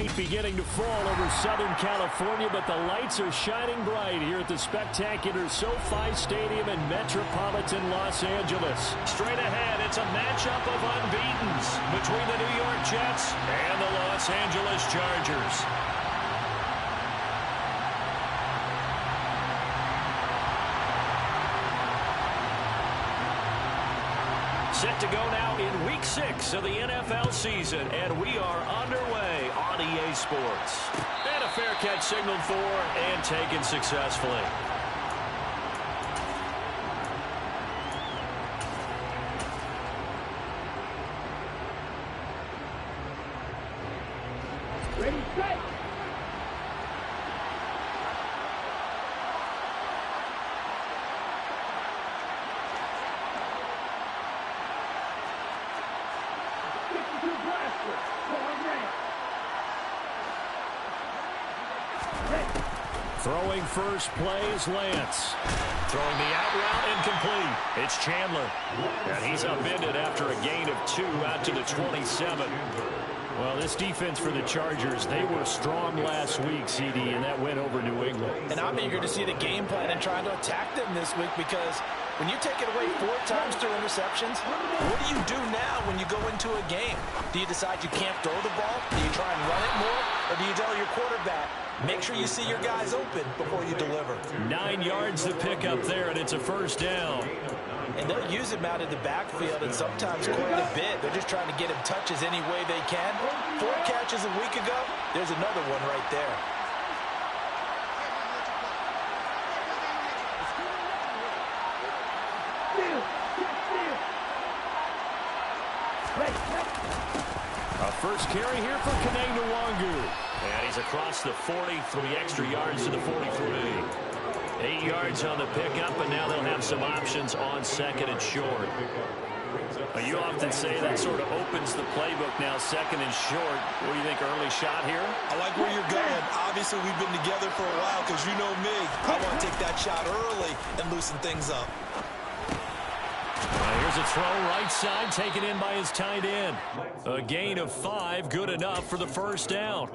Night beginning to fall over Southern California, but the lights are shining bright here at the spectacular SoFi Stadium in metropolitan Los Angeles. Straight ahead, it's a matchup of unbeatens between the New York Jets and the Los Angeles Chargers. Set to go now in Week 6 of the NFL season, and we are underway on EA Sports. And a fair catch signaled for and taken successfully. Ready, set! Throwing first play is Lance. Throwing the out route incomplete. It's Chandler. And he's upended after a gain of 2 out to the 27. Well, this defense for the Chargers, they were strong last week, CD, and that went over New England. And I'm eager to see the game plan and trying to attack them this week, because when you take it away 4 times through interceptions, what do you do now when you go into a game? Do you decide you can't throw the ball? Do you try and run it more? Or do you tell your quarterback, make sure you see your guys open before you deliver? 9 yards to pick up there, and it's a first down. And they'll use him out in the backfield, and sometimes quite a bit. They're just trying to get him touches any way they can. 4 catches a week ago, there's another one right there. A first carry here for Gotw. And he's across the 40, 3 extra yards to the 43. 8 yards on the pickup, and now they'll have some options on second and short. You often say that sort of opens the playbook now, second and short. What do you think, early shot here? I like where you're going. Obviously, we've been together for a while, because you know me. I want to take that shot early and loosen things up. Here's a throw right side, taken in by his tight end. A gain of 5, good enough for the first down.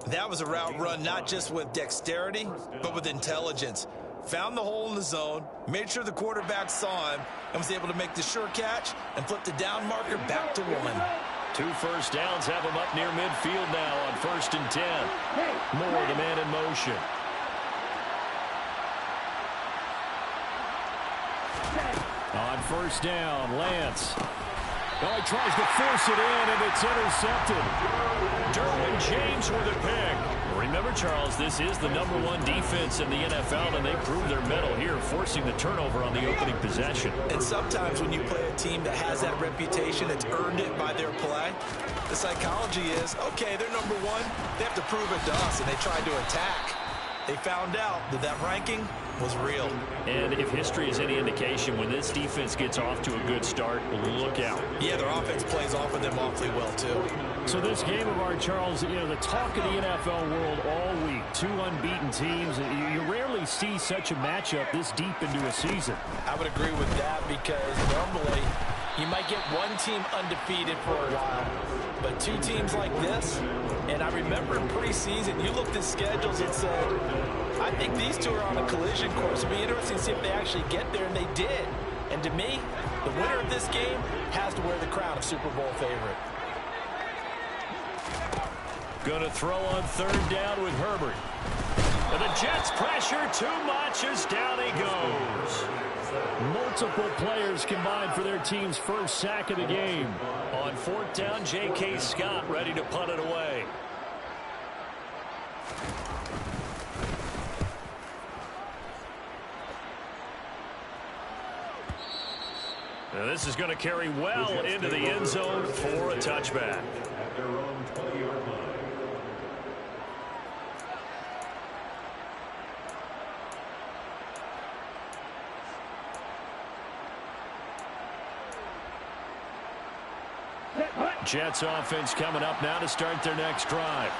That was a route run not just with dexterity, but with intelligence. Found the hole in the zone, made sure the quarterback saw him, and was able to make the sure catch and flip the down marker back to 1. 2 first downs have him up near midfield now on 1st and 10. Moore, the man in motion. On first down, Lance. Oh, he tries to force it in, and it's intercepted. Derwin James with a pick. Remember, Charles, this is the #1 defense in the NFL, and they proved their mettle here, forcing the turnover on the opening possession. And sometimes when you play a team that has that reputation, that's earned it by their play, the psychology is, okay, they're #1. They have to prove it to us, and they tried to attack. They found out that that ranking was real. And if history is any indication, when this defense gets off to a good start, look out. Yeah, their offense plays off of them awfully well, too. So this game of art, Charles, you know, the talk of the NFL world all week, 2 unbeaten teams. You rarely see such a matchup this deep into a season. I would agree with that, because normally you might get one team undefeated for a while, but 2 teams like this, and I remember in preseason, you looked at schedules and said, I think these 2 are on a collision course. It'll be interesting to see if they actually get there, and they did. And to me, the winner of this game has to wear the crown of Super Bowl favorite. Going to throw on 3rd down with Herbert. And the Jets pressure too much as down he goes. Multiple players combined for their team's first sack of the game. On 4th down, J.K. Scott ready to punt it away. Now this is going to carry well into the end zone for a touchback. Jets offense coming up now to start their next drive.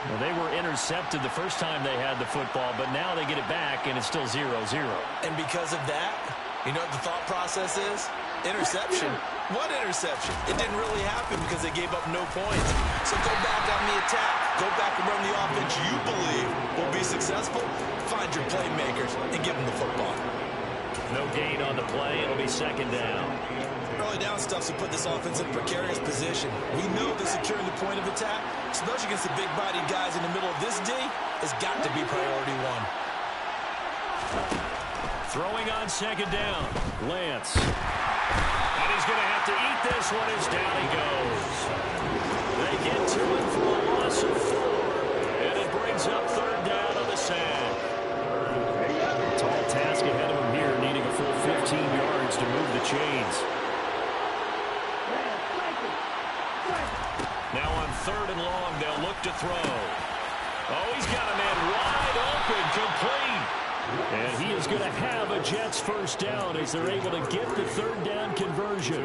Well, they were intercepted the first time they had the football, but now they get it back, and it's still 0-0. And because of that, you know what the thought process is? Interception. What interception? It didn't really happen because they gave up no points. So go back on the attack. Go back and run the offense you believe will be successful. Find your playmakers and give them the football. No gain on the play. It'll be second down. Early down stuffs will put this offense in a precarious position. We know that securing the point of attack, especially against the big-bodied guys in the middle of this D, has got to be priority one. Throwing on second down. Lance. And he's going to have to eat this one as down he goes. They get to him for a loss of 4. And it brings up third down on the sand. Tall task ahead of him here, needing a full 15 yards to move the chains. Now on third and long, they'll look to throw. Oh, he's got a man wide open, complete. And he is going to have a Jets first down as they're able to get the third down conversion.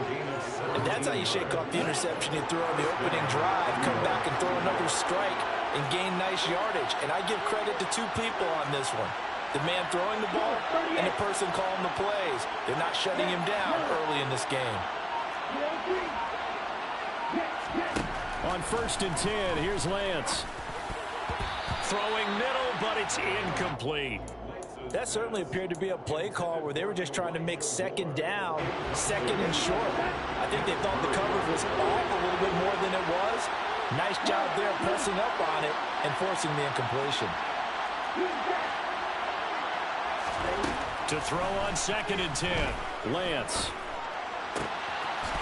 And that's how you shake off the interception you threw on the opening drive. Come back and throw another strike and gain nice yardage. And I give credit to 2 people on this one. The man throwing the ball and the person calling the plays. They're not shutting him down early in this game. On first and 10, here's Lance. Throwing middle, but it's incomplete. That certainly appeared to be a play call where they were just trying to make second down, second and short. I think they thought the coverage was off a little bit more than it was. Nice job there pressing up on it and forcing the incompletion. To throw on second and 10, Lance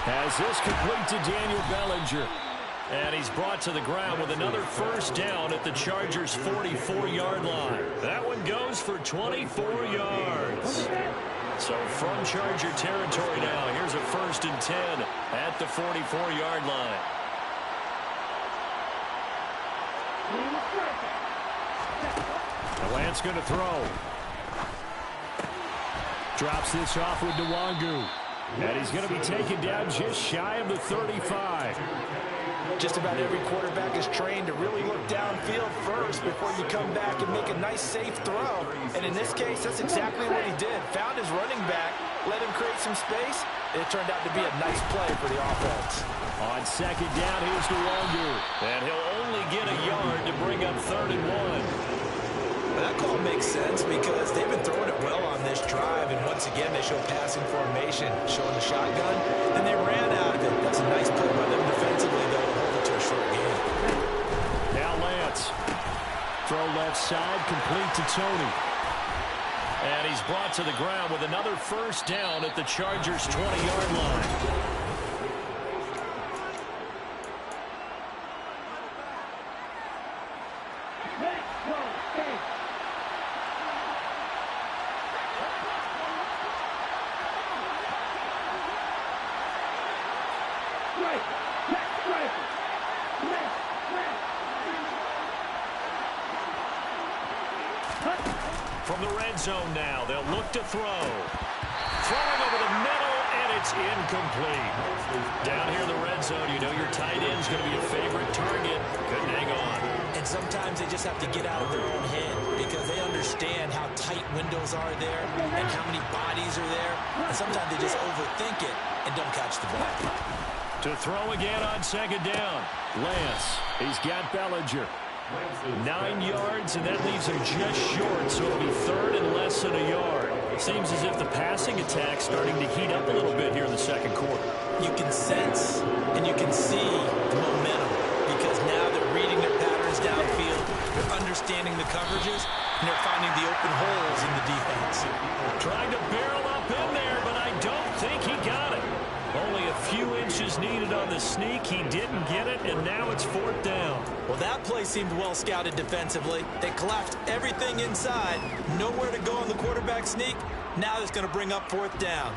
has this complete to Daniel Bellinger. And he's brought to the ground with another first down at the Chargers' 44-yard line. That one goes for 24 yards. So from Charger territory now, here's a first and 10 at the 44-yard line. The Lance going to throw. Drops this off with Nwangu. And he's going to be taken down just shy of the 35. Just about every quarterback is trained to really look downfield first before you come back and make a nice, safe throw. And in this case, that's exactly what he did. Found his running back, let him create some space, and it turned out to be a nice play for the offense. On second down, here's Nwangu. And he'll only get a yard to bring up third and 1. That call makes sense because they've been throwing it well on this drive, and once again they show passing formation, showing the shotgun, and they ran out of it. That's a nice play by them defensively, though, to hold it to a short game. Now Lance. Throw left side, complete to Tony. And he's brought to the ground with another first down at the Chargers' 20-yard line. From the red zone now, they'll look to throw. Throwing over the middle, and it's incomplete. Down here in the red zone, you know your tight end's going to be a favorite target. Couldn't hang on. And sometimes they just have to get out of their own head because they understand how tight windows are there and how many bodies are there. And sometimes they just overthink it and don't catch the ball. To throw again on second down. Lance, he's got Bellinger. 9 yards, and that leaves him just short, so it'll be third and less than a yard. Seems as if the passing attack's starting to heat up a little bit here in the second quarter. You can sense and you can see the momentum because now they're reading their patterns downfield. They're understanding the coverages, and they're finding the open holes in the defense. Trying to barrel up in there, but I don't think he got it. Only a few inches needed on the sneak. He didn't get it, and now it's fourth down. Well, that play seemed well scouted defensively. They collapsed everything inside. Nowhere to go on the quarterback sneak. Now it's going to bring up fourth down.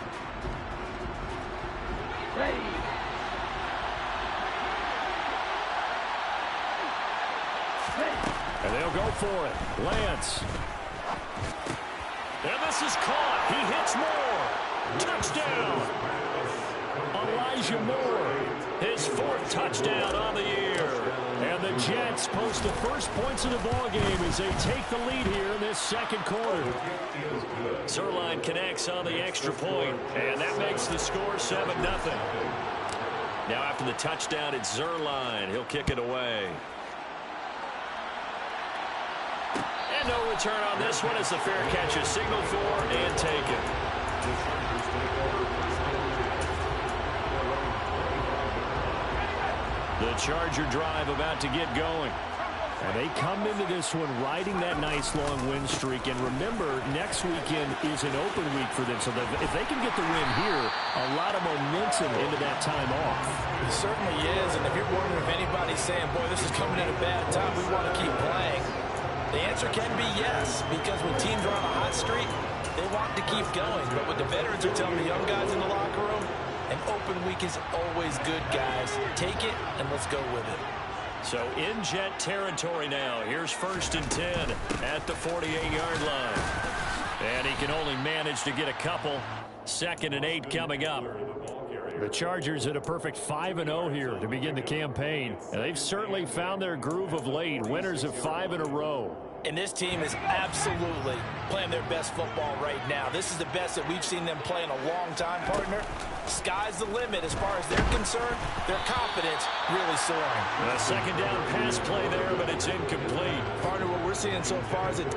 And they'll go for it. Lance. And this is caught. He hits Moore. Touchdown. Elijah Moore, his 4th touchdown on the year. And the Jets post the first points of the ballgame as they take the lead here in this second quarter. Zerline connects on the extra point, and that makes the score 7-0. Now after the touchdown, it's Zerline. He'll kick it away. And no return on this one as the fair catch is signaled for and taken. The Charger drive about to get going. And they come into this one riding that nice long win streak. And remember, next weekend is an open week for them. So if they can get the win here, a lot of momentum into that time off. It certainly is. And if you're wondering if anybody's saying, boy, this is coming at a bad time, we want to keep playing, the answer can be yes. Because when teams are on a hot streak, they want to keep going. But what the veterans are telling the young guys in the locker room, an open week is always good, guys. Take it and let's go with it. So in Jet territory now. Here's 1st and 10 at the 48-yard line. And he can only manage to get a couple. 2nd and 8 coming up. The Chargers at a perfect 5-0 here to begin the campaign. And they've certainly found their groove of late. Winners of 5 in a row. And this team is absolutely playing their best football right now. This is the best that we've seen them play in a long time, partner. Sky's the limit as far as they're concerned. Their confidence really soaring. A 2nd down pass play there, but it's incomplete. Partner, what we're seeing so far is it.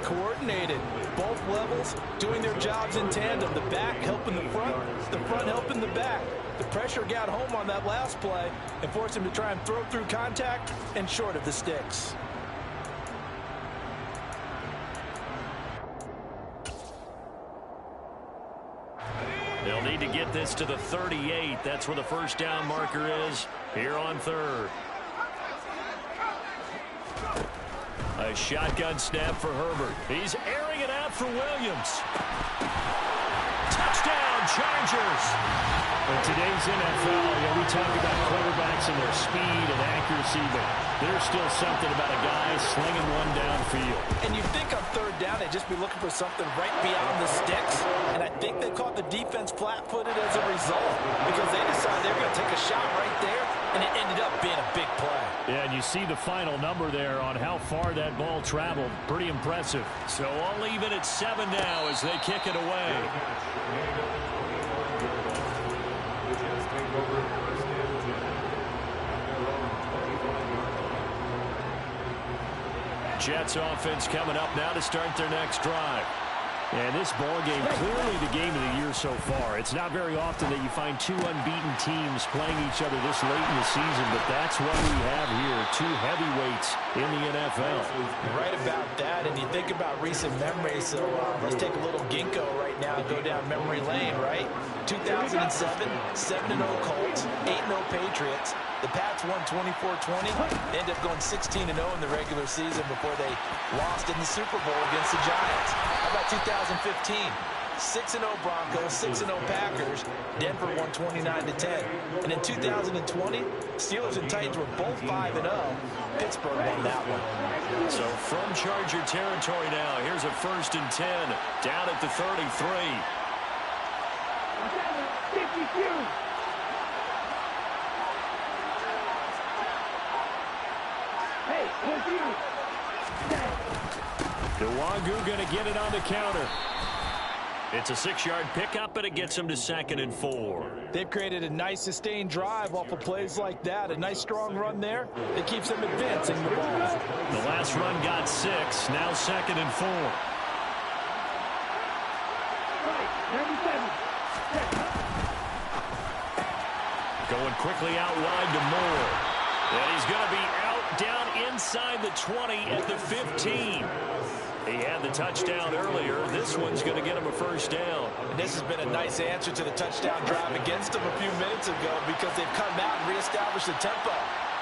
Coordinated, both levels doing their jobs in tandem. The back helping the front helping the back. The pressure got home on that last play and forced him to try and throw through contact and short of the sticks. They'll need to get this to the 38. That's where the 1st down marker is here on 3rd. A shotgun snap for Herbert. He's airing it out for Williams. Touchdown, Chargers. In today's NFL, we talk about quarterbacks and their speed and accuracy, but there's still something about a guy slinging one downfield. And you think on 3rd down, they'd just be looking for something right beyond the sticks. And I think they caught the defense flat-footed as a result because they decided they were going to take a shot right there, and it ended up being a big play. Yeah, and you see the final number there on how far that ball traveled. Pretty impressive. So all even at 7 now as they kick it away. Jets offense coming up now to start their next drive. And this ball game, clearly the game of the year so far. It's not very often that you find 2 unbeaten teams playing each other this late in the season, but that's what we have here, 2 heavyweights in the NFL. Right about that, and you think about recent memories, so let's take a little ginkgo right now and go down memory lane, right? 2007, 7-0 Colts, 8-0 Patriots. The Pats won 24-20. They ended up going 16-0 in the regular season before they lost in the Super Bowl against the Giants. How about 2015? 6-0 Broncos, 6-0 Packers. Denver won 29-10. And in 2020, Steelers and Titans were both 5-0. Pittsburgh won that one. So from Charger territory now, here's a 1st and 10 down at the 33. Nwangu going to get it on the counter. It's a 6-yard pickup, but it gets him to 2nd and 4. They've created a nice sustained drive off of plays like that. A nice strong run there. It keeps them advancing the ball. The last run got 6. Now 2nd and 4. Going quickly out wide to Moore. And he's going to be out down inside the 20 at the 15. He had the touchdown earlier. This one's going to get him a 1st down. And this has been a nice answer to the touchdown drive against them a few minutes ago because they've come out and reestablished the tempo.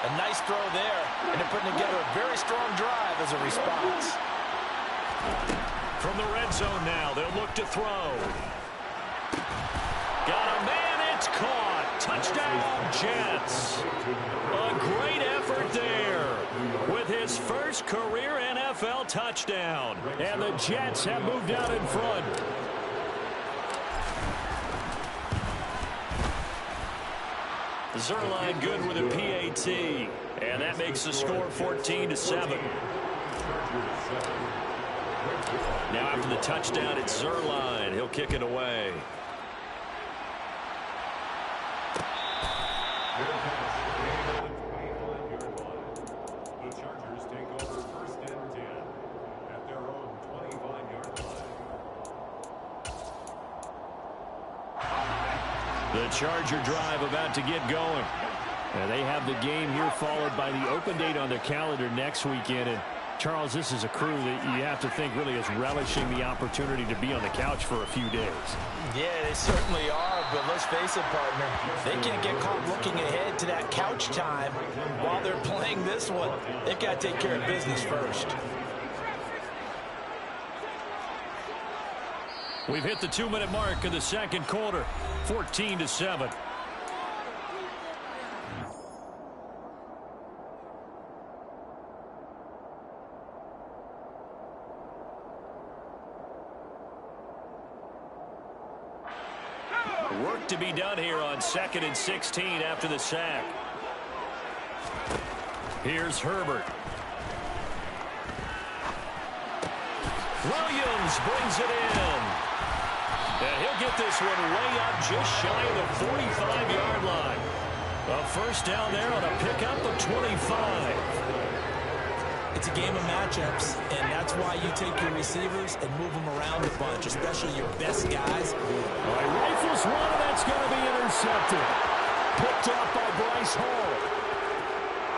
A nice throw there, and they're putting together a very strong drive as a response. From the red zone now, they'll look to throw. Got a man, it's caught. Touchdown, Jets. A great effort there with his first career NFL touchdown. And the Jets have moved out in front. Zerline good with a PAT. And that makes the score 14-7. Now after the touchdown, it's Zerline. He'll kick it away. The Chargers take over 1st and 10 at their own 25-yard line. The Charger drive about to get going. And they have the game here followed by the open date on their calendar next weekend. And Charles, this is a crew that you have to think really is relishing the opportunity to be on the couch for a few days. Yeah, they certainly are, but let's face it, partner. They can't get caught looking ahead to that couch time while they're playing this one. They've got to take care of business first. We've hit the 2-minute mark of the second quarter, 14-7. Work to be done here on 2nd and 16 after the sack. Here's Herbert. Williams brings it in. And he'll get this one way up just shy of the 45-yard line. A first down there on a pickup of 25. It's a game of matchups, and that's why you take your receivers and move them around a bunch, especially your best guys. Rifles one, and that's going to be intercepted. Picked off by Bryce Hall.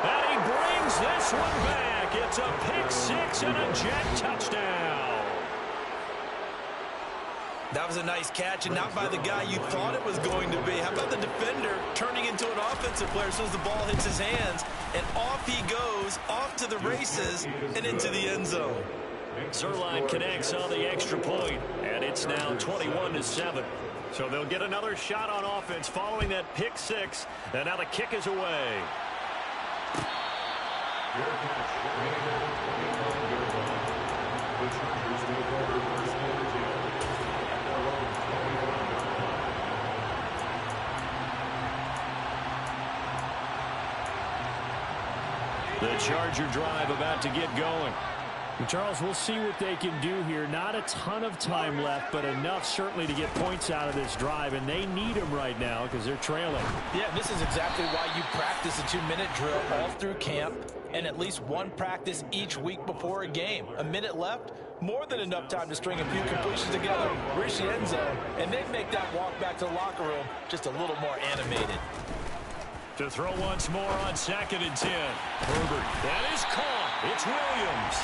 And he brings this one back. It's a pick six and a jet touchdown. That was a nice catch, and not by the guy you thought it was going to be. How about the defender turning into an offensive player as soon as the ball hits his hands, and off he goes, off to the races, and into the end zone. Zerline connects on the extra point, and it's now 21-7. So they'll get another shot on offense following that pick six, and now the kick is away. The Chargers take over 1st and 10 at their own 25-yard line. The Charger drive about to get going. Charles, we'll see what they can do here. Not a ton of time left, but enough certainly to get points out of this drive, and they need them right now because they're trailing. Yeah, this is exactly why you practice a 2-minute drill all through camp and at least one practice each week before a game. A minute left, more than enough time to string a few completions together, reach the end zone, and then make that walk back to the locker room just a little more animated. To throw once more on 2nd and 10. Herbert. That is caught. It's Williams.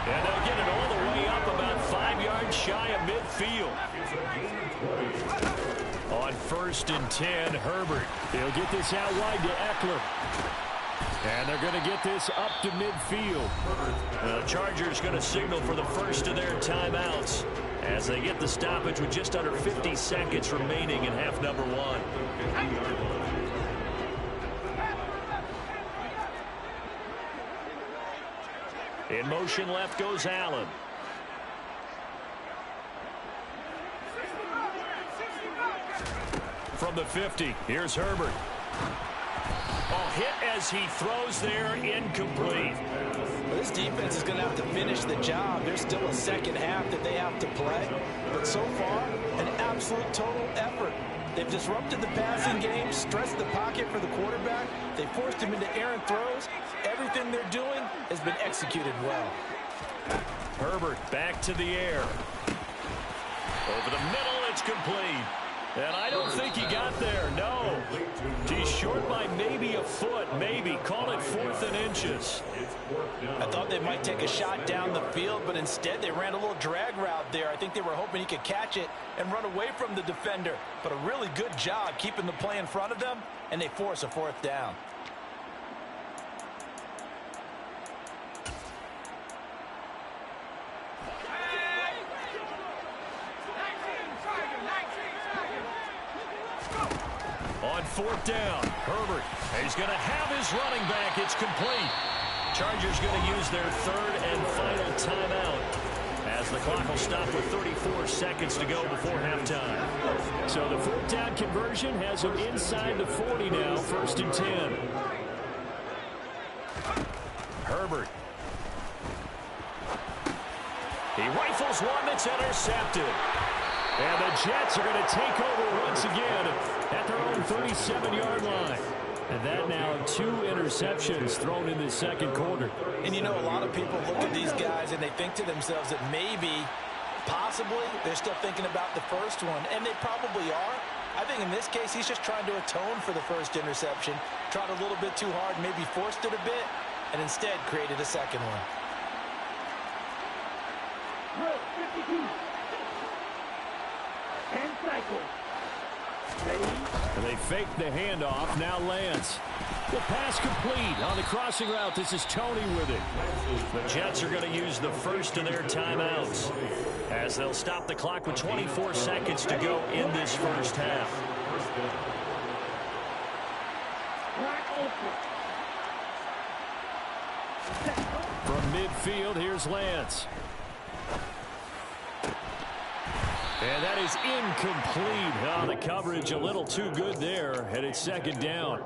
And they'll get it all the way up about 5 yards shy of midfield. On 1st and 10, Herbert. They'll get this out wide to Eckler. And they're going to get this up to midfield. The Chargers going to signal for the first of their timeouts as they get the stoppage with just under 50 seconds remaining in half number one. In motion left goes Allen. From the 50, here's Herbert. Oh, hit as he throws there, incomplete. Well, this defense is going to have to finish the job. There's still a second half that they have to play. But so far, an absolute total effort. They've disrupted the passing game, stressed the pocket for the quarterback. They forced him into errant throws. Everything they're doing has been executed well. Herbert back to the air. Over the middle, it's complete. And I don't think he got there, no. He's short by maybe a foot, maybe. Call it 4th and inches. I thought they might take a shot down the field, but instead they ran a little drag route there. I think they were hoping he could catch it and run away from the defender. But a really good job keeping the play in front of them, and they force a 4th down. On 4th down, Herbert. He's going to have his running back. It's complete. Chargers going to use their 3rd and final timeout. as the clock will stop with 34 seconds to go before halftime. So the fourth down conversion has them inside the 40 now, 1st and 10. Herbert. He rifles one that's intercepted. And the Jets are going to take over once again at their own 37-yard line. And that now 2 interceptions thrown in the second quarter. And you know, a lot of people look at these guys and they think to themselves that maybe, possibly, they're still thinking about the first one. And they probably are. I think in this case, he's just trying to atone for the first interception. Tried a little bit too hard, maybe forced it a bit, and instead created a second one. And they fake the handoff. Now Lance. The pass complete on the crossing route. This is Tony with it. The Jets are going to use the first of their timeouts as they'll stop the clock with 24 seconds to go in this first half. From midfield, here's Lance. And that is incomplete. Oh, the coverage a little too good there, and it's second down.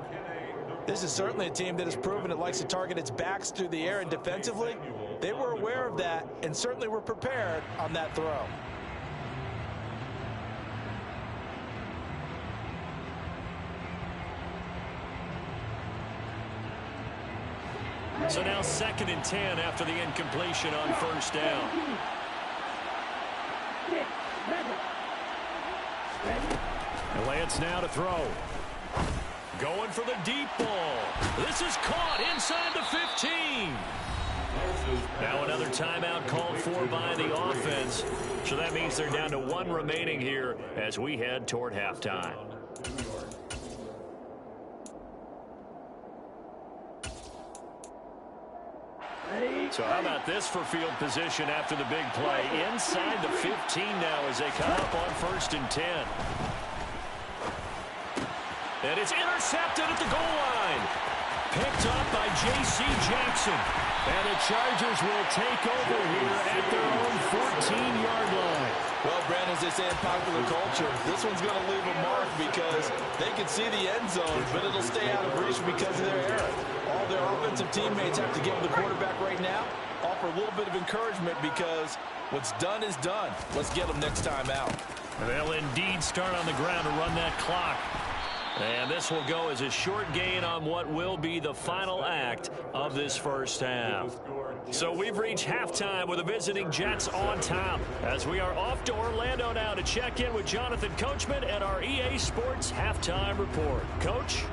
This is certainly a team that has proven it likes to target its backs through the air, and defensively, they were aware of that and certainly were prepared on that throw. So now 2nd and 10 after the incompletion on first down. And Lance now to throw. Going for the deep ball. This is caught inside the 15. Now another timeout called for by the offense. So that means they're down to 1 remaining here as we head toward halftime. So how about this for field position after the big play? Inside the 15 now as they come up on 1st and 10. And it's intercepted at the goal line. Picked up by J.C. Jackson. And the Chargers will take over here at their own 14-yard line. Well, Brandon, as they say in popular culture, this one's going to leave a mark because they can see the end zone, but it'll stay out of reach because of their error. All their offensive teammates have to give the quarterback right now, offer a little bit of encouragement because what's done is done. Let's get them next time out. They'll indeed start on the ground to run that clock. And this will go as a short gain on what will be the final act of this first half. So we've reached halftime with the visiting Jets on top as we are off to Orlando now to check in with Jonathan Coachman and our EA Sports Halftime Report. Coach?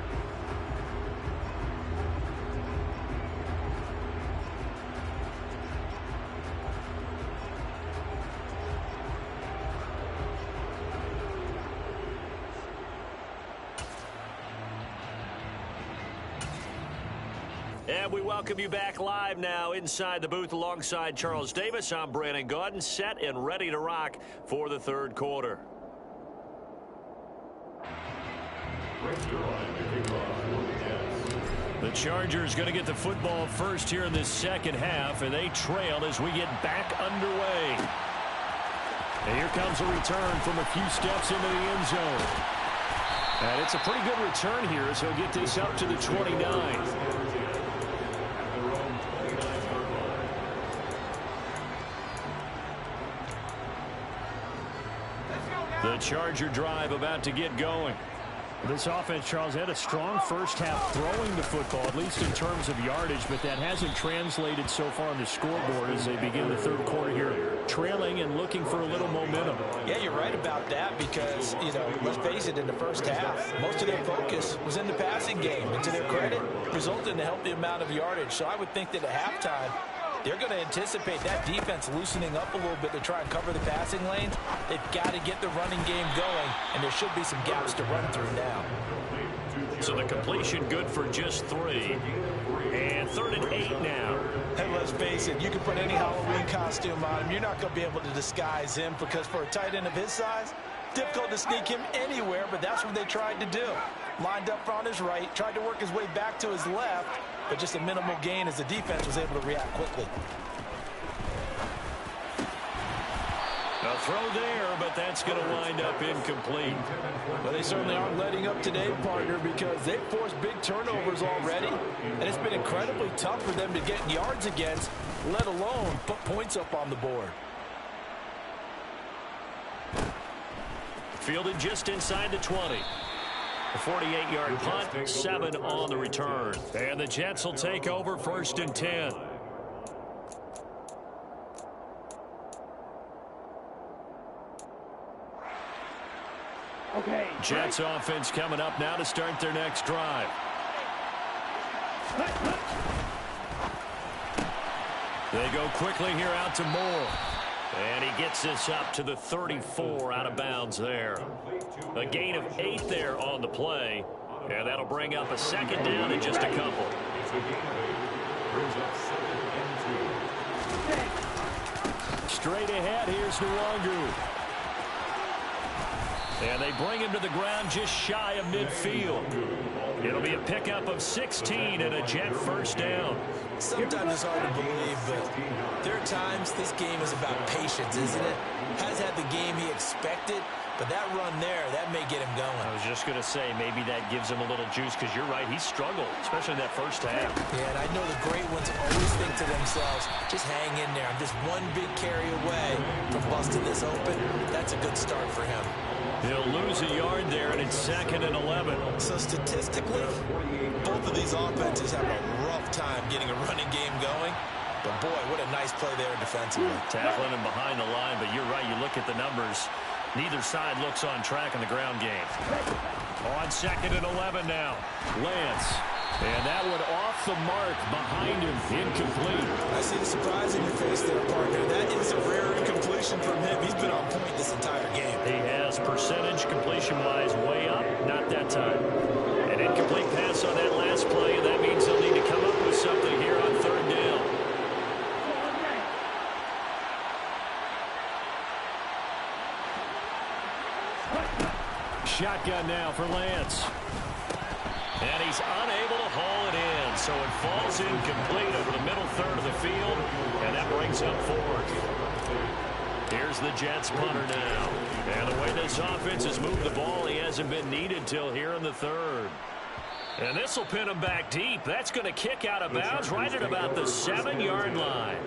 And we welcome you back live now inside the booth alongside Charles Davis. I'm Brandon Gotw, set and ready to rock for the third quarter. The Chargers going to get the football first here in this second half, and they trail as we get back underway. And here comes a return from a few steps into the end zone. And it's a pretty good return here as he'll get this up to the 29. The Charger drive about to get going. This offense, Charles, had a strong first half throwing the football, at least in terms of yardage, but that hasn't translated so far on the scoreboard as they begin the third quarter here, trailing and looking for a little momentum. Yeah, you're right about that because, you know, let's face it, in the first half, most of their focus was in the passing game. And to their credit, resulted in a healthy amount of yardage. So I would think that at halftime, they're going to anticipate that defense loosening up a little bit to try and cover the passing lanes. They've got to get the running game going, and there should be some gaps to run through now. So the completion good for just 3. And 3rd and 8 now. And let's face it, you can put any Halloween costume on him. You're not going to be able to disguise him because for a tight end of his size, difficult to sneak him anywhere, but that's what they tried to do. Lined up on his right, tried to work his way back to his left, but just a minimal gain as the defense was able to react quickly. A throw there, but that's going to wind up incomplete. Well, they certainly aren't letting up today, partner, because they've forced big turnovers already, and it's been incredibly tough for them to get yards against, let alone put points up on the board. Fielded just inside the 20. A 48-yard punt, 7 on the return. And the Jets will take over 1st and 10. Okay. Jets offense coming up now to start their next drive. They go quickly here out to Moore. And he gets this up to the 34 out of bounds there. A gain of 8 there on the play. And that'll bring up a 2nd down in just a couple. Straight ahead, here's Nwangu. And they bring him to the ground just shy of midfield. It'll be a pickup of 16 and a Jet 1st down. Sometimes it's hard to believe, but there are times this game is about patience, isn't it? Has had the game he expected, but that run there, that may get him going. I was just going to say, maybe that gives him a little juice, because you're right, he struggled, especially in that first half. Yeah, and I know the great ones always think to themselves, just hang in there. I'm just one big carry away from busting this open. That's a good start for him. He'll lose a yard there, and it's 2nd and 11. So statistically, both of these offenses have a rough time getting a running game going. But boy, what a nice play there defensively. Tackling him behind the line, but you're right, you look at the numbers. Neither side looks on track in the ground game. On 2nd and 11 now. Lance. And that one off the mark behind him. Incomplete. I see the surprise in your face there, partner. That is a rare incompletion from him. He's been on point this entire game. He has percentage completion-wise way up. Not that time. An incomplete pass on that last play, and that means they'll need to come up with something here on 3rd down. Shotgun now for Lance. And he's unable to haul it in, so it falls incomplete over the middle third of the field, and that brings up 4th. Here's the Jets punter now. And the way this offense has moved the ball, he hasn't been needed till here in the 3rd. And this will pin him back deep. That's going to kick out of bounds right at about the 7-yard line.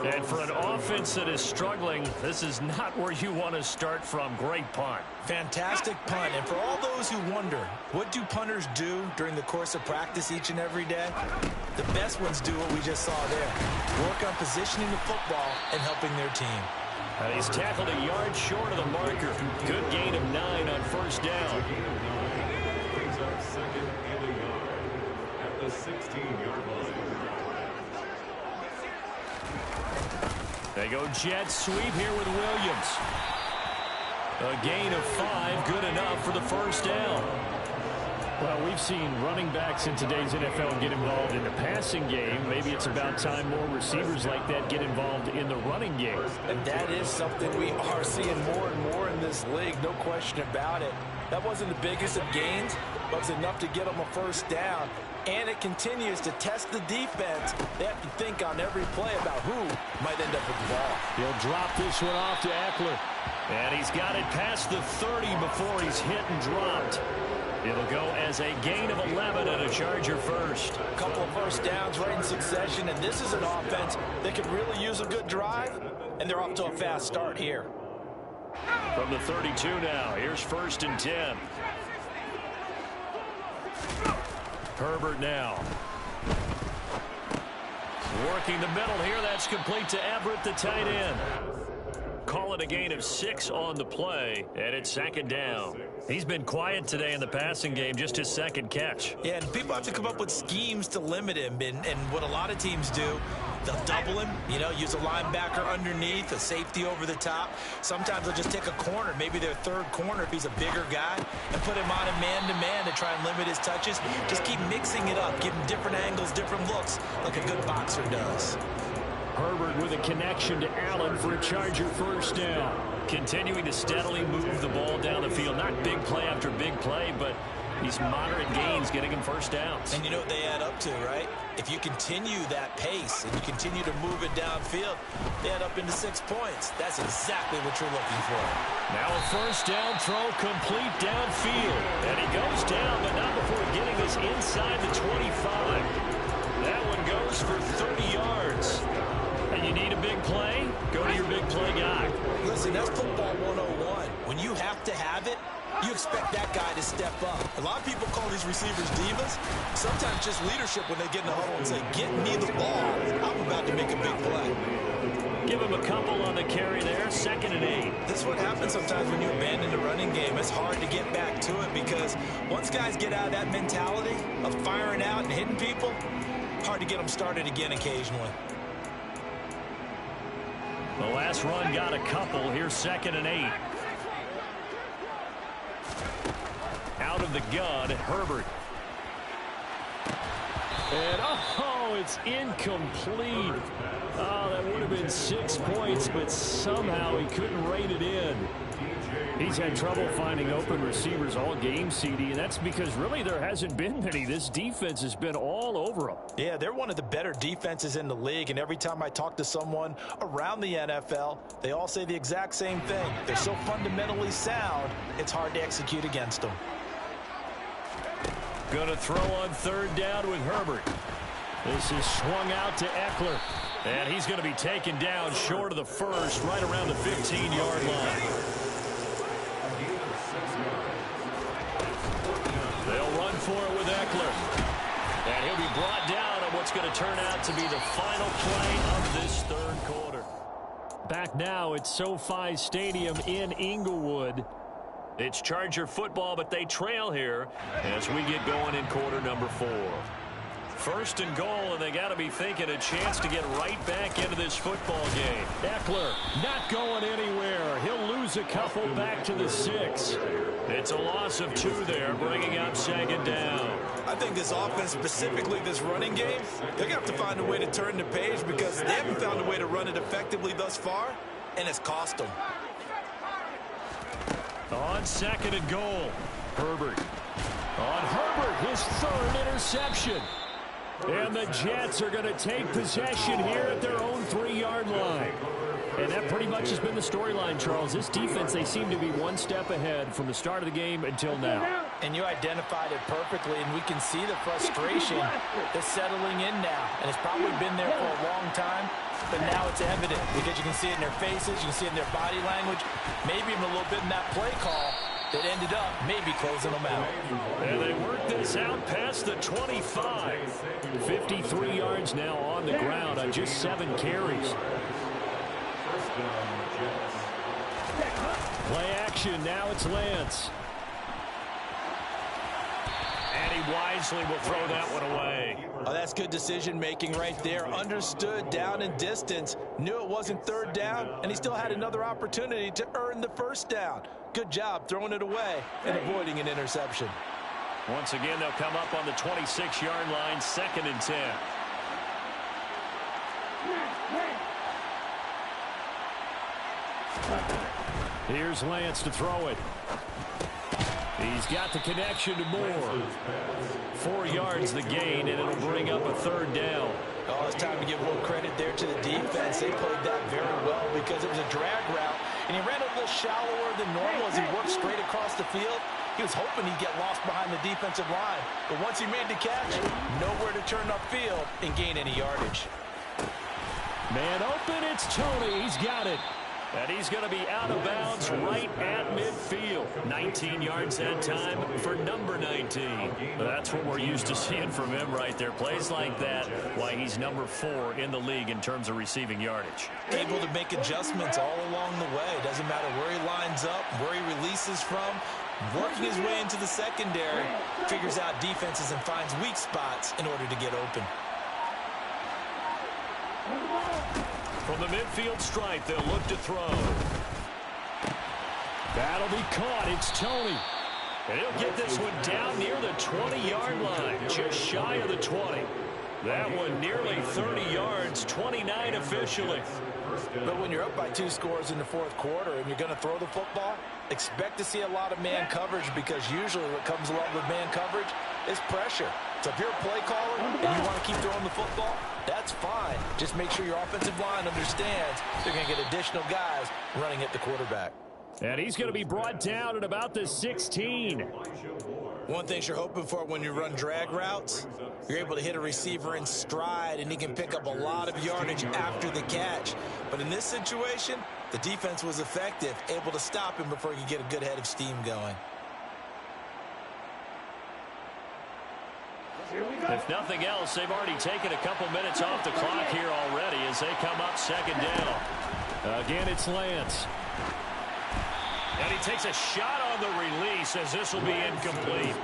And for an offense that is struggling, this is not where you want to start from. Great punt. Fantastic punt. And for all those who wonder, what do punters do during the course of practice each and every day? The best ones do what we just saw there. Work on positioning the football and helping their team. And he's tackled a yard short of the marker. Good gain of 9 on 1st down. Brings up 2nd and a yard at the 16-yard line. They go jet sweep here with Williams. A gain of 5, good enough for the 1st down. Well, we've seen running backs in today's NFL get involved in the passing game. Maybe it's about time more receivers like that get involved in the running game. And that is something we are seeing more and more in this league, no question about it. That wasn't the biggest of gains, but it was enough to get them a 1st down. And it continues to test the defense. They have to think on every play about who might end up with the ball. He'll drop this one off to Eckler. And he's got it past the 30 before he's hit and dropped. It'll go as a gain of 11 and a Charger 1st. A couple of 1st downs right in succession, and this is an offense that could really use a good drive, and they're off to a fast start here. From the 32 now, here's 1st and 10. Herbert now. Working the middle here. That's complete to Everett, the tight end. Call it a gain of 6 on the play, and it's 2nd down. He's been quiet today in the passing game, just his 2nd catch. Yeah, and people have to come up with schemes to limit him, and what a lot of teams do, they'll double him, use a linebacker underneath, a safety over the top. Sometimes they'll just take a corner, maybe their 3rd corner if he's a bigger guy, and put him on a man-to-man to try and limit his touches. Just keep mixing it up, give him different angles, different looks, like a good boxer does. Herbert with a connection to Allen for a Charger 1st down. Continuing to steadily move the ball down the field. Not big play after big play, but These moderate gains getting him first downs. And you know what they add up to, right? If you continue that pace and you continue to move it downfield, they add up into 6 points. That's exactly what you're looking for. Now a first down throw complete downfield. And he goes down, but not before getting this inside the 25. That one goes for 30 yards. And you need a big play? Go to your big play guy. Listen, that's football 101. When you have to have it, you expect that guy to step up. A lot of people call these receivers divas. Sometimes just leadership when they get in the huddle and say, get me the ball. I'm about to make a big play. Give him a couple on the carry there. 2nd and 8. This is what happens sometimes when you abandon the running game. It's hard to get back to it because once guys get out of that mentality of firing out and hitting people, hard to get them started again occasionally. The last run got a couple. Here's 2nd and 8. Out of the gun, Herbert. And, oh, it's incomplete. Oh, that would have been 6 points, but somehow he couldn't rein it in. He's had trouble finding open receivers all game, CD, and that's because really there hasn't been many. This defense has been all over them. Yeah, they're one of the better defenses in the league, and every time I talk to someone around the NFL, they all say the exact same thing. They're so fundamentally sound, it's hard to execute against them. Going to throw on 3rd down with Herbert. This is swung out to Eckler. And he's going to be taken down short of the first, right around the 15-yard line. They'll run for it with Eckler. And he'll be brought down on what's going to turn out to be the final play of this 3rd quarter. Back now at SoFi Stadium in Inglewood. It's Charger football, but they trail here as we get going in quarter number 4. 1st and goal, and they got to be thinking a chance to get right back into this football game. Eckler not going anywhere. He'll lose a couple back to the 6. It's a loss of 2 there, bringing up 2nd down. I think this offense, specifically this running game, they're going to have to find a way to turn the page because they haven't found a way to run it effectively thus far, and it's cost them. On 2nd and goal, Herbert. On Herbert, his 3rd interception. And the Jets are going to take possession here at their own 3-yard line. And that pretty much has been the storyline, Charles. This defense, they seem to be one step ahead from the start of the game until now. And you identified it perfectly, and we can see the frustration that's settling in now. And it's probably been there for a long time, but now it's evident because you can see it in their faces, you can see it in their body language, maybe even a little bit in that play call that ended up maybe closing them out. And they work this out past the 25. 53 yards now on the ground on just 7 carries. Play action, now it's Lance. And he wisely will throw that one away. Oh, that's good decision-making right there. Understood down and distance. Knew it wasn't 3rd down, and he still had another opportunity to earn the 1st down. Good job throwing it away and avoiding an interception. Once again, they'll come up on the 26-yard line, 2nd and 10. Here's Lance to throw it. He's got the connection to Moore. 4 yards the gain, and it'll bring up a 3rd down. Oh, it's time to give a little credit there to the defense. They played that very well because it was a drag route, and he ran a little shallower than normal as he worked straight across the field. He was hoping he'd get lost behind the defensive line, but once he made the catch, nowhere to turn upfield and gain any yardage. Man open, it's Tony. He's got it. And he's going to be out of bounds right at midfield. 19 yards that time for number 19. That's what we're used to seeing from him right there. Plays like that, why he's number 4 in the league in terms of receiving yardage. Able to make adjustments all along the way. Doesn't matter where he lines up, where he releases from. Working his way into the secondary, figures out defenses and finds weak spots in order to get open. From the midfield stripe, they'll look to throw. That'll be caught. It's Tony. And he'll get this one down near the 20-yard line, just shy of the 20. That one nearly 30 yards, 29 officially. But when you're up by 2 scores in the fourth quarter and you're going to throw the football, expect to see a lot of man coverage, because usually what comes along with man coverage is pressure. So if you're a play caller and you want to keep throwing the football, that's fine. Just make sure your offensive line understands they're going to get additional guys running at the quarterback. And he's going to be brought down at about the 16. One thing you're hoping for when you run drag routes, you're able to hit a receiver in stride, and he can pick up a lot of yardage after the catch. But in this situation, the defense was effective, able to stop him before he could get a good head of steam going. If nothing else, they've already taken a couple minutes off the clock here already as they come up second down. Again, it's Lance. And he takes a shot on the release as this will be incomplete.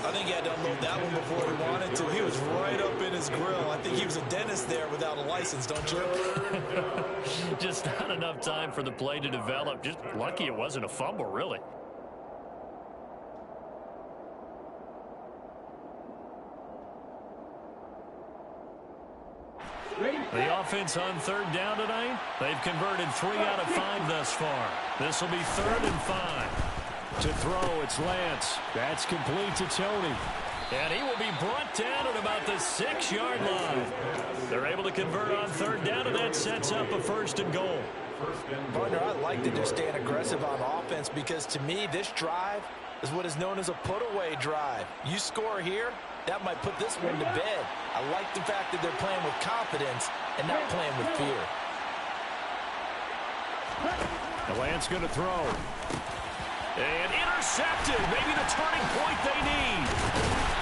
I think he had to unload that one before he wanted to. He was right up in his grill. I think he was a dentist there without a license, don't you? Just not enough time for the play to develop. Just lucky it wasn't a fumble, really. The offense on third down tonight, they've converted 3 out of 5 thus far. This will be 3rd and 5. To throw, it's Lance. That's complete to Tony. And he will be brought down at about the 6-yard line. They're able to convert on third down, and that sets up a 1st and goal. Partner, I like that they're staying aggressive on offense, because to me, this drive is what is known as a put-away drive. You score here, that might put this one to bed. I like the fact that they're playing with confidence and not playing with fear. The Lance going to throw. And intercepted. Maybe the turning point they need.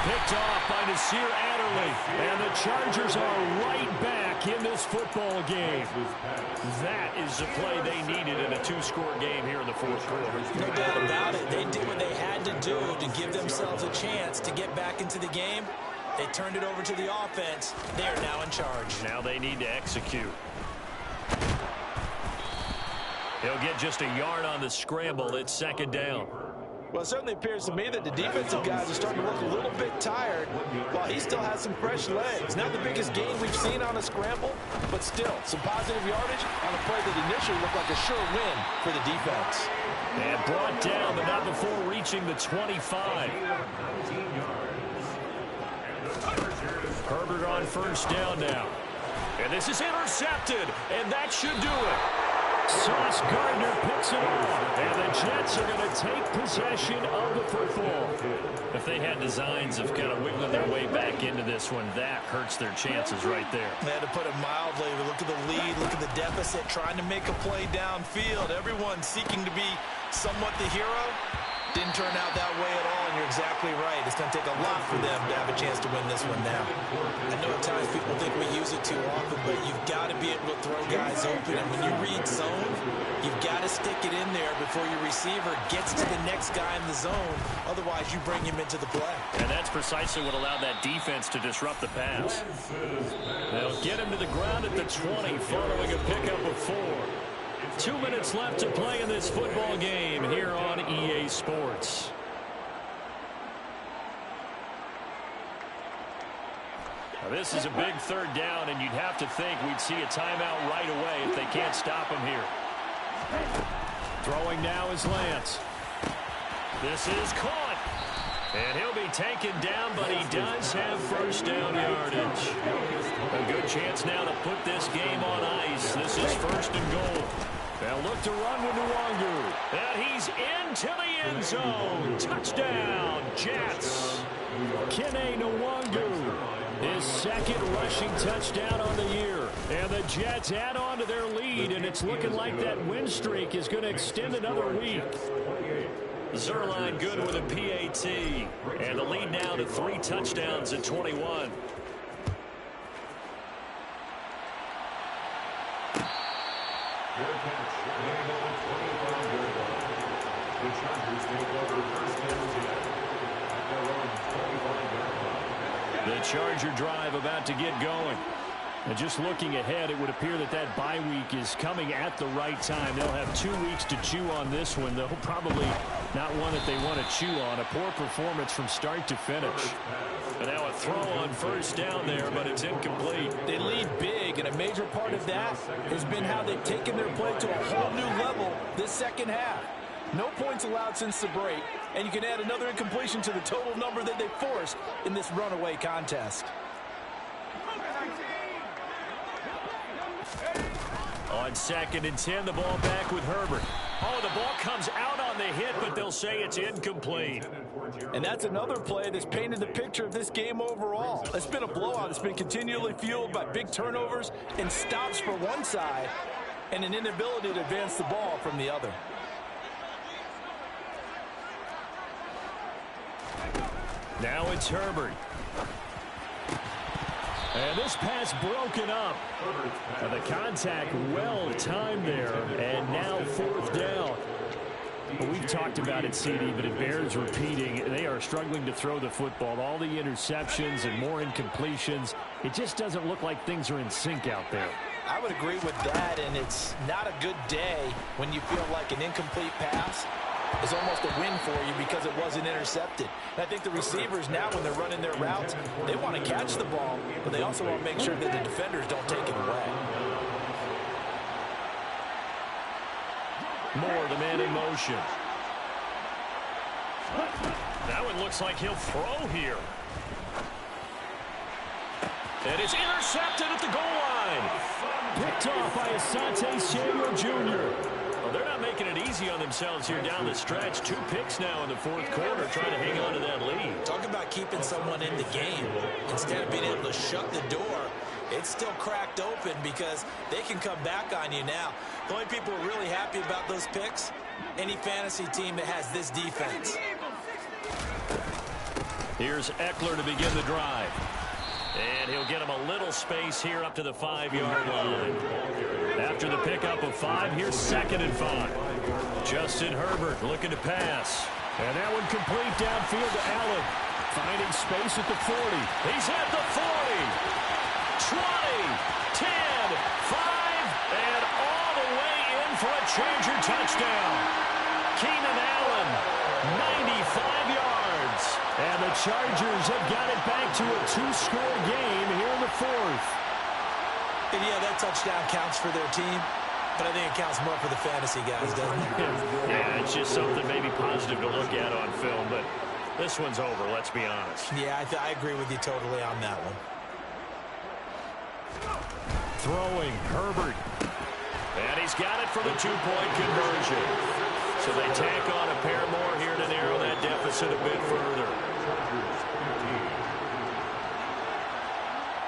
Picked off by Nasir Adderley. And the Chargers are right back in this football game. That is the play they needed in a 2-score game here in the fourth quarter. No doubt about it. They did what they had to do to give themselves a chance to get back into the game. They turned it over to the offense. They are now in charge. Now they need to execute. He'll get just a yard on the scramble. It's 2nd down. Well, it certainly appears to me that the defensive guys are starting to look a little bit tired, while he still has some fresh legs. Not the biggest gain we've seen on a scramble, but still some positive yardage on a play that initially looked like a sure win for the defense. And brought down, but not before reaching the 25. Herbert on 1st down now. And this is intercepted, and that should do it. Sauce Gardner picks it off, and the Jets are going to take possession of the football. If they had designs of kind of wiggling their way back into this one, that hurts their chances right there. They had to put it mildly. Look at the lead, look at the deficit, trying to make a play downfield. Everyone seeking to be somewhat the hero. Didn't turn out that way at all, and you're exactly right. It's going to take a lot for them to have a chance to win this one now. I know at times people think we use it too often, but you've got to be able to throw guys open. And when you read zone, you've got to stick it in there before your receiver gets to the next guy in the zone. Otherwise, you bring him into the play. And that's precisely what allowed that defense to disrupt the pass. They'll get him to the ground at the 20, following a pickup of 4. 2 minutes left to play in this football game here on EA Sports. Now this is a big 3rd down, and you'd have to think we'd see a timeout right away if they can't stop him here. Throwing now is Lance. This is caught. And he'll be taken down, but he does have 1st down yardage. A good chance now to put this game on ice. This is 1st and goal. They'll look to run with Nwangu. And he's into the end zone. Touchdown, Jets. Kene Nwangu, his 2nd rushing touchdown on the year. And the Jets add on to their lead, and it's looking like that win streak is going to extend another week. Zerline good with a PAT. And the lead now to 3 touchdowns at 21. Good catch. The Chargers take over 1st and 10 at their own 25-yard line. The Charger drive about to get going. And just looking ahead, it would appear that that bye week is coming at the right time. They'll have 2 weeks to chew on this one. They'll probably Not one that they want to chew on. A poor performance from start to finish. And now a throw on first down there, but it's incomplete. They lead big, and a major part of that has been how they've taken their play to a whole new level this second half. No points allowed since the break, and you can add another incompletion to the total number that they forced in this runaway contest. On 2nd and 10, the ball back with Herbert. Oh, the ball comes out on the hit, but they'll say it's incomplete. And that's another play that's painted the picture of this game overall. It's been a blowout. It's been continually fueled by big turnovers and stops for one side and an inability to advance the ball from the other. Now it's Herbert. And this pass broken up. The contact well timed there. And now 4th down. Well, we've talked about it, CD, but it bears repeating. They are struggling to throw the football. All the interceptions and more incompletions. It just doesn't look like things are in sync out there. I would agree with that, and it's not a good day when you feel like an incomplete pass is almost a win for you because it wasn't intercepted. And I think the receivers now, when they're running their routes, they want to catch the ball, but they also want to make sure that the defenders don't take it away. Moore, the man in motion. That one looks like he'll throw here. And it's intercepted at the goal line. Picked off by Asante Samuel Jr. Well, they're not making it easy on themselves here down the stretch. 2 picks now in the 4th quarter, trying to hang on to that lead. Talk about keeping someone in the game. Instead of being able to shut the door, it's still cracked open because they can come back on you now. The only people who are really happy about those picks, any fantasy team that has this defense. Here's Eckler to begin the drive. And he'll get him a little space here up to the 5-yard line. After the pickup of 5, here's 2nd and 5. Justin Herbert looking to pass. And that one complete downfield to Allen. Finding space at the 40. He's at the 40. 20, 10, 5, and all the way in for a Charger touchdown. Keenan Allen, 95 yards. And the Chargers have got it back to a 2-score game here in the 4th. And yeah, that touchdown counts for their team, but I think it counts more for the fantasy guys, doesn't it? Yeah, it's just something maybe positive to look at on film, but this one's over, let's be honest. Yeah, I agree with you totally on that one. Throwing, Herbert. And he's got it for the 2-point conversion. So they tack on a pair more here to narrow that deficit a bit further.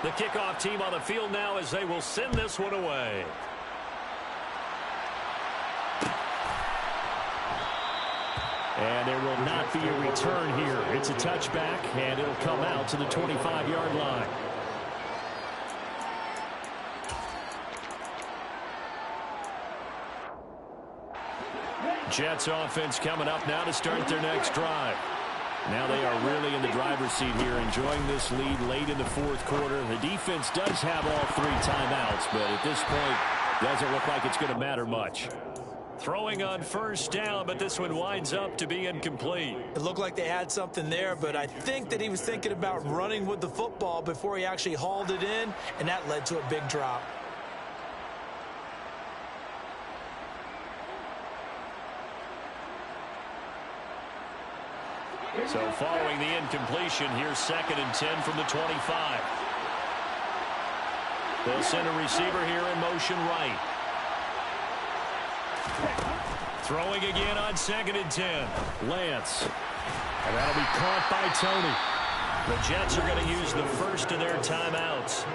The kickoff team on the field now as they will send this one away. And there will not be a return here. It's a touchback, and it'll come out to the 25-yard line. Jets offense coming up now to start their next drive. Now they are really in the driver's seat here, enjoying this lead late in the 4th quarter. The defense does have all 3 timeouts, but at this point, doesn't look like it's going to matter much. Throwing on first down, but this one winds up to be incomplete. It looked like they had something there, but I think that he was thinking about running with the football before he actually hauled it in, and that led to a big drop. So following the incompletion, here's 2nd and 10 from the 25. They'll send a receiver here in motion right. Throwing again on 2nd and 10. Lance. And that'll be caught by Tony. The Jets are going to use the first of their timeouts.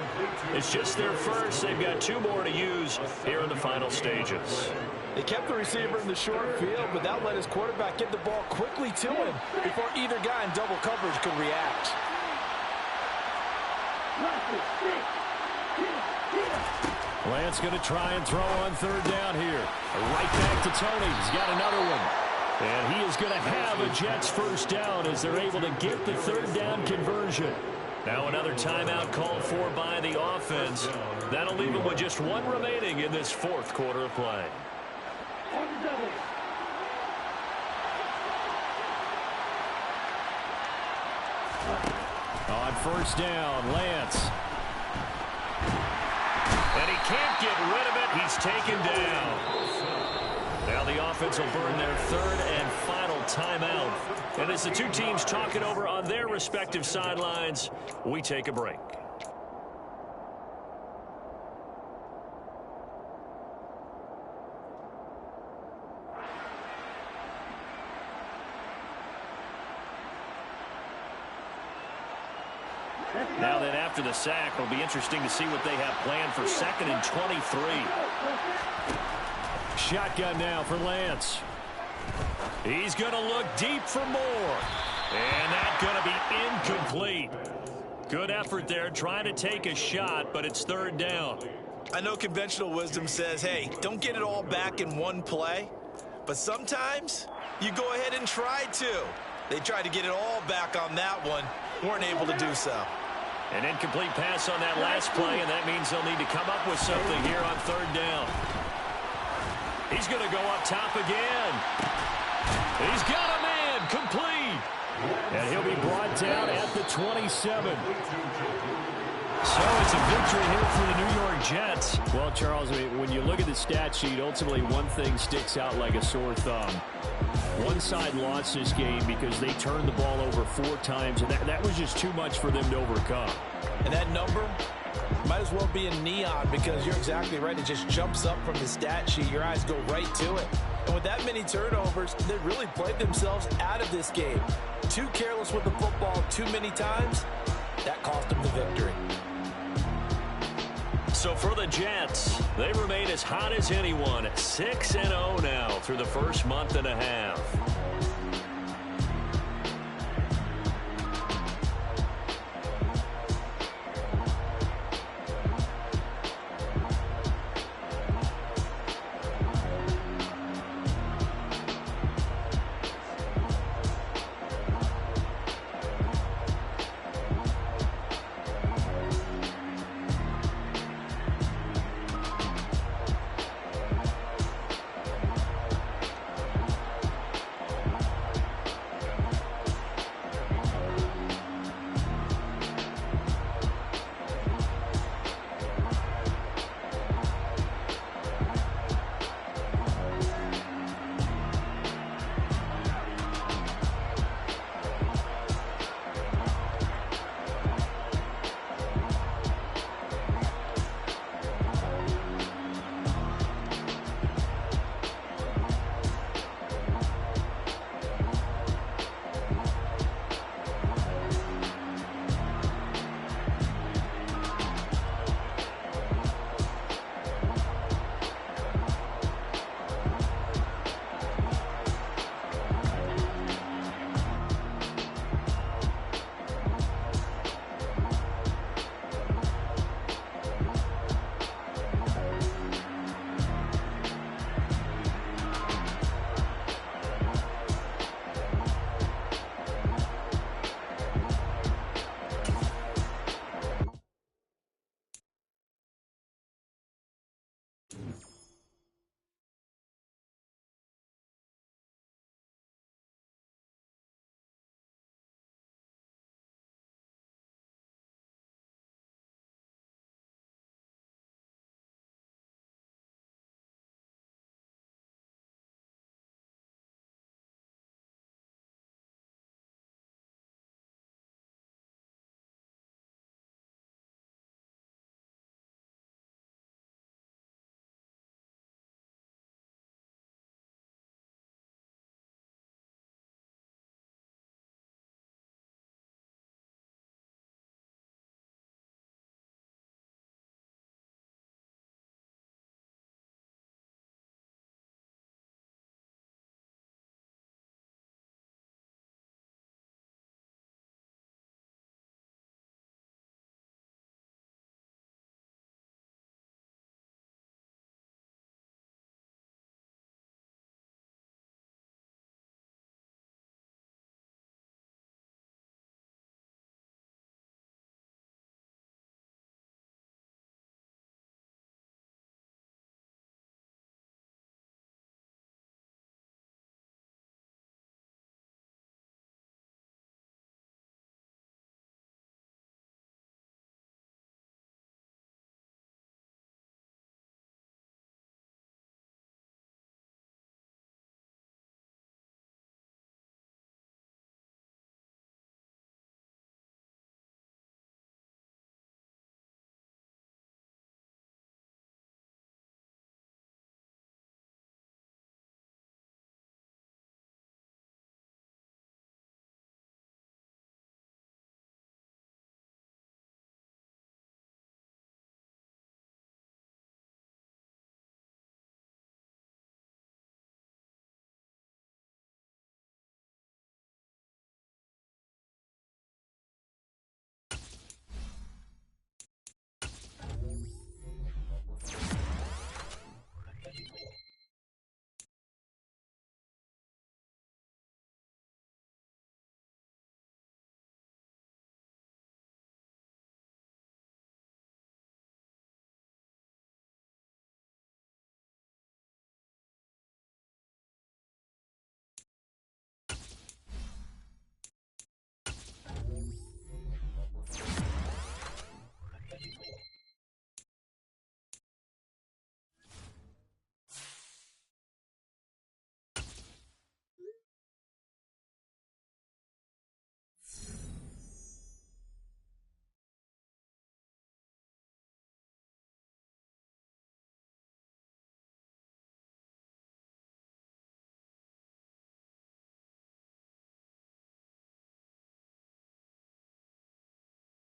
It's just their first. They've got 2 more to use here in the final stages. They kept the receiver in the short field, but that let his quarterback get the ball quickly to him before either guy in double coverage could react. Lance going to try and throw on 3rd down here. Right back to Tony. He's got another one. And he is going to have a Jets first down as they're able to get the 3rd down conversion. Now another timeout called for by the offense. That'll leave them with just 1 remaining in this 4th quarter of play. On first down, Lance. And he can't get rid of it. He's taken down. Now the offense will burn their third and final timeout. And as the two teams talk it over on their respective sidelines, we take a break. Now then, after the sack, it'll be interesting to see what they have planned for 2nd and 23. Shotgun now for Lance. He's going to look deep for more. And that's going to be incomplete. Good effort there, trying to take a shot, but it's 3rd down. I know conventional wisdom says, hey, don't get it all back in one play. But sometimes you go ahead and try to. They tried to get it all back on that one. Weren't able to do so. An incomplete pass on that last play, and that means they'll need to come up with something here on 3rd down. He's going to go up top again. He's got a man, complete. And he'll be brought down at the 27. So it's a victory here for the New York Jets. Well, Charles, I mean, when you look at the stat sheet, ultimately one thing sticks out like a sore thumb. One side lost this game because they turned the ball over 4 times, and that was just too much for them to overcome. And that number might as well be in neon because you're exactly right. It just jumps up from the stat sheet. Your eyes go right to it. And with that many turnovers, they really played themselves out of this game. Too careless with the football too many times. That cost them the victory. So for the Jets, they remain as hot as anyone, 6-0 now through the first month and a half.